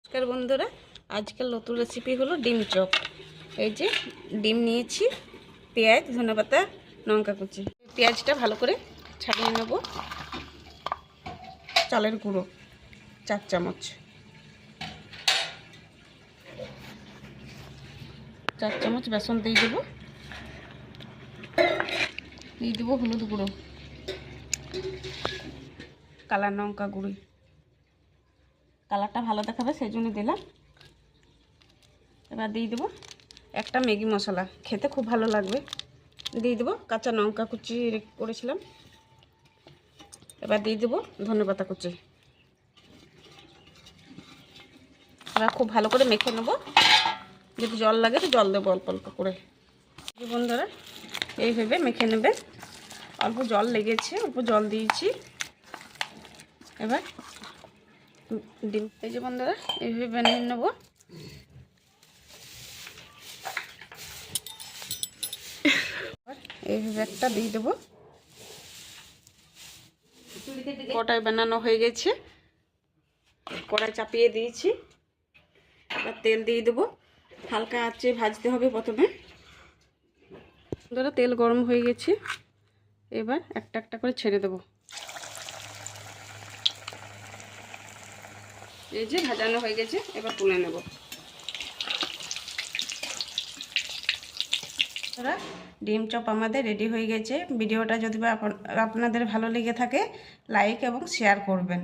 নমস্কার বন্ধুরা, আজকাল নতুন রেসিপি হলো ডিম চপ। এই যে ডিম নিয়েছি, পেঁয়াজ, ধনেপাতা, লঙ্কা কুচি। পেঁয়াজটা ভালো করে ছাড়িয়ে নেব। চালের গুঁড়ো 4 চামচ, 4 চামচ বেসন দিয়ে দেবো। দিয়ে দেবো হলুদ গুঁড়ো, কালার লঙ্কা গুঁড়ি, কালারটা ভালো দেখাবে সেই জন্য দিলাম। এবার দিয়ে দেবো একটা ম্যাগি মশলা, খেতে খুব ভালো লাগবে। দিয়ে দেবো কাঁচা লঙ্কা কুচি করেছিলাম। এবার দিয়ে দেবো ধনেপাতা কুচি। এবার খুব ভালো করে মেখে নেবো। যদি জল লাগে তো জল দেবো অল্প অল্প করে। বন্ধুরা এইভাবে মেখে নেবে। অল্প জল লেগেছে, অল্প জল দিয়েছি। এবার ডিম, এই যে বন্ধুরা এইভাবে বানিয়ে নেবো। এইভাবে একটা দিয়ে দেবো। কড়াই বানানো হয়ে গেছে, কড়াই চাপিয়ে দিয়েছি। এবার তেল দিয়ে দেবো। হালকা আঁচে ভাজতে হবে প্রথমে। ধরো তেল গরম হয়ে গেছে, এবার একটা একটা করে ছেড়ে দেবো। এই যে ভাজানো হয়ে গেছে, এবার তুলে নেব। ডিম চপ আমাদের রেডি হয়ে গেছে। ভিডিওটা যদি আপনাদের ভালো লেগে থাকে লাইক এবং শেয়ার করবেন।